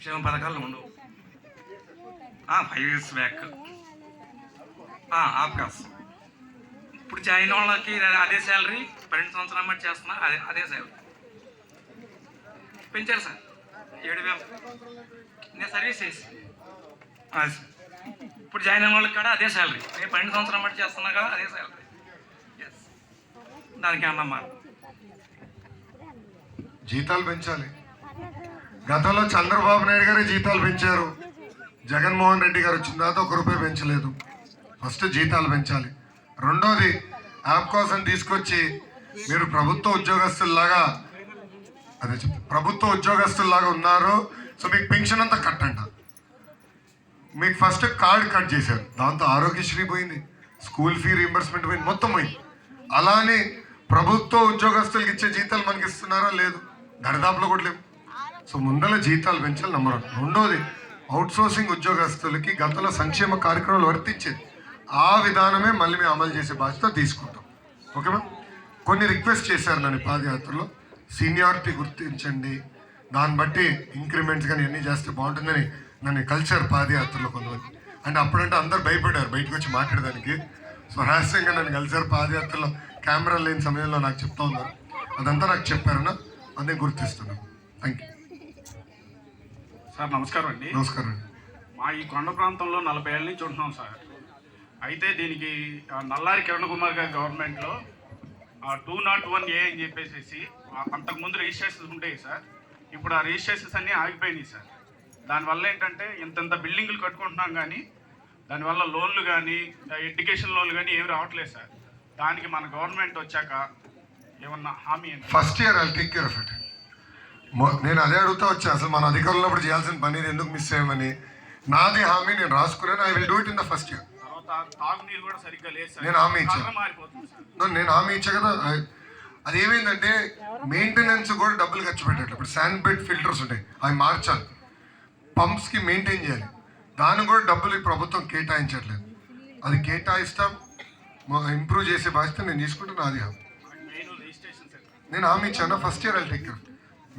సంక్షేమ పథకాలు ఉండవు. 5 years బ్యాక్ ఆప్కాస్. ఇప్పుడు జాయిన్ వాళ్ళకి అదే శాలరీ, 12 సంవత్సరాలు బట్టి చేస్తున్నా అదే శాలరీ పెంచారు సార్. 7,000 నేను సర్వీస్ చేసి ఇప్పుడు జాయిన్ అయిన వాళ్ళకి కూడా అదే శాలరీ. నేను 12 సంవత్సరాలు బట్టి చేస్తున్నా కదా అదే శాలరీ. దానికి అన్నమాట జీతాలు పెంచాలి. గతంలో చంద్రబాబు నాయుడు గారే జీతాలు పెంచారు. జగన్మోహన్ రెడ్డి గారు వచ్చిన తర్వాత 1 రూపాయి పెంచలేదు. ఫస్ట్ జీతాలు పెంచాలి. రెండోది యాప్ కోసం తీసుకొచ్చి మీరు ప్రభుత్వ ఉద్యోగస్తుల్లాగా ఉన్నారు, సో మీకు పెన్షన్ అంతా కట్టంట. మీకు ఫస్ట్ కార్డు కట్ చేశారు, దాంతో ఆరోగ్యశ్రీ పోయింది, స్కూల్ ఫీ రీంబర్స్మెంట్ పోయింది, మొత్తం పోయింది. అలానే ప్రభుత్వ ఉద్యోగస్తులకి ఇచ్చే జీతాలు మనకి ఇస్తున్నారా? లేదు, దరిదాపులో కూడా లేవు. సో ముందల జీతాలు పెంచాలి నెంబర్ 1. రెండోది అవుట్సోర్సింగ్ ఉద్యోగస్తులకి గతంలో సంక్షేమ కార్యక్రమాలు వర్తించేది, ఆ విధానమే మళ్ళీ మేము అమలు చేసే బాధ్యత తీసుకుంటాం. ఓకేమా? కొన్ని రిక్వెస్ట్ చేశారు నన్ను పాదయాత్రలో, సీనియారిటీ గుర్తించండి, దాన్ని బట్టి ఇంక్రిమెంట్స్ కానీ ఎన్ని చేస్తే బాగుంటుందని నన్ను కల్చర్ పాదయాత్రలో కొంతమంది. అంటే అప్పుడంటే అందరు భయపడ్డారు బయటకు వచ్చి మాట్లాడడానికి. సో రహస్యంగా నన్ను కల్చర్ పాదయాత్రలో కెమెరా లేని సమయంలో నాకు చెప్తా ఉన్నారు. అదంతా నాకు చెప్పారన్నా, అదే గుర్తిస్తున్నాను. Thank you sir. నమస్కారం అండి. నమస్కారం అండి. మా ఈ కొండ ప్రాంతంలో 40 ఏళ్ళ నుంచి ఉంటున్నాం సార్. అయితే దీనికి నల్లారి కిరణ్ కుమార్ గారి గవర్నమెంట్లో 201A అని చెప్పేసి అంతకుముందు రిజిస్ట్రేషన్స్ ఉంటాయి సార్. ఇప్పుడు ఆ రిజిస్ట్రేషన్స్ అన్నీ ఆగిపోయినాయి సార్. దానివల్ల ఏంటంటే ఇంత బిల్డింగులు కట్టుకుంటున్నాం కానీ దానివల్ల లోన్లు కానీ ఎడ్యుకేషన్ లోన్లు కానీ ఏమి రావట్లేదు సార్. దానికి మన గవర్నమెంట్ వచ్చాక ఏమన్నా హామీ? First year I'll take care of it. నేను అదే అడుగుతా వచ్చా, అసలు మన అధికారులు ఉన్నప్పుడు చేయాల్సిన పని ఎందుకు మిస్ అయ్యామని. నాది హామీ నేను రాసుకున్నాను. I will do it in the first year. తాగునీరు కూడా సరిగ్గా లేదు సార్. నేను హామీ ఇచ్చా కదా. అది ఏమైందంటే మెయింటెనెన్స్ కూడా డబ్బులు ఖర్చు పెట్టాలి. ఇప్పుడు శాండ్ బెడ్ ఫిల్టర్స్ ఉంటాయి, అవి మార్చాలి, పంప్స్కి మెయింటైన్ చేయాలి, దానికి కూడా డబ్బులు ఈ ప్రభుత్వం కేటాయించట్లేదు. అది కేటాయిస్తాం, ఇంప్రూవ్ చేసే బాధ్యత నేను తీసుకుంటాను. నాది హామీ. నేను హామీ ఇచ్చాను. First year I take care.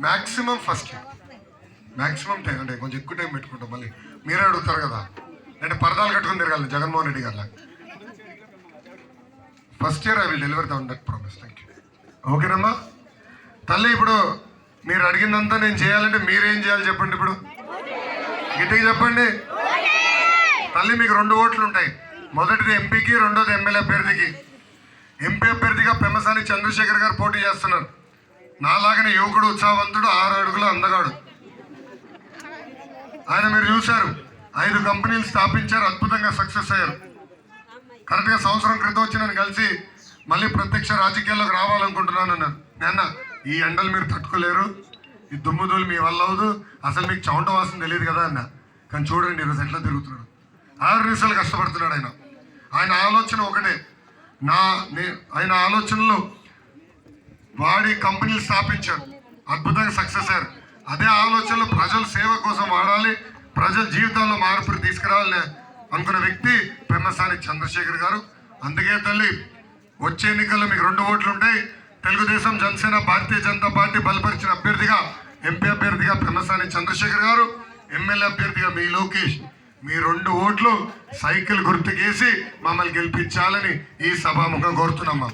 Maximum first year, maximum time, అంటే కొంచెం ఎక్కువ టైం పెట్టుకుంటాం. మళ్ళీ మీరే అడుగుతారు కదా, అంటే పరదాలు కట్టుకుని తిరగాలి జగన్మోహన్ రెడ్డి గారు. First year I will deliver that promise. Thank you. ఓకేనమ్మా తల్లి. ఇప్పుడు మీరు అడిగిందంతా నేను చేయాలంటే మీరేం చేయాలి చెప్పండి. ఇప్పుడు గట్టిగా చెప్పండి తల్లి. మీకు 2 ఓట్లు ఉంటాయి. మొదటిది ఎంపీకి, రెండోది ఎమ్మెల్యే అభ్యర్థికి. ఎంపీ అభ్యర్థిగా పెమ్మసాని చంద్రశేఖర్ గారు పోటీ చేస్తున్నారు. నాలాగనే యువకుడు, ఉత్సాహవంతుడు, 6 అడుగుల అందగాడు ఆయన. మీరు చూశారు, 5 కంపెనీలు స్థాపించారు, అద్భుతంగా సక్సెస్ అయ్యారు. కరెక్ట్గా సంవత్సరం క్రితం వచ్చి నన్ను కలిసి మళ్ళీ ప్రత్యక్ష రాజకీయాల్లోకి రావాలనుకుంటున్నాను అన్నారు. నాన్న ఈ ఎండలు మీరు తట్టుకోలేరు, ఈ దుమ్ముదూలు మీ వల్ల అవ్వదు, అసలు మీకు చెమట వాసన తెలియదు కదా అన్న. కానీ చూడండి ఈరోజు ఎట్లా తిరుగుతున్నాడు. 6 నిమిషాలు కష్టపడుతున్నాడు ఆయన. ఆయన ఆలోచన ఒకటే. ఆయన ఆలోచనలో వాడి కంపెనీలు స్థాపించారు, అద్భుతంగా సక్సెస్ అయ్యారు. అదే ఆలోచనలో ప్రజల సేవ కోసం వాడాలి, ప్రజల జీవితాల్లో మార్పులు తీసుకురావాలని అనుకున్న వ్యక్తి పెమ్మసాని చంద్రశేఖర్ గారు. అందుకే తల్లి వచ్చే ఎన్నికల్లో మీకు 2 ఓట్లు ఉంటాయి. తెలుగుదేశం, జనసేన, భారతీయ జనతా పార్టీ బలపరిచిన అభ్యర్థిగా ఎంపీ అభ్యర్థిగా పెమ్మసాని చంద్రశేఖర్ గారు, ఎమ్మెల్యే అభ్యర్థిగా మీ లోకేష్. మీ 2 ఓట్లు సైకిల్ గుర్తుకేసి మమ్మల్ని గెలిపించాలని ఈ సభాముఖం కోరుతున్నాం.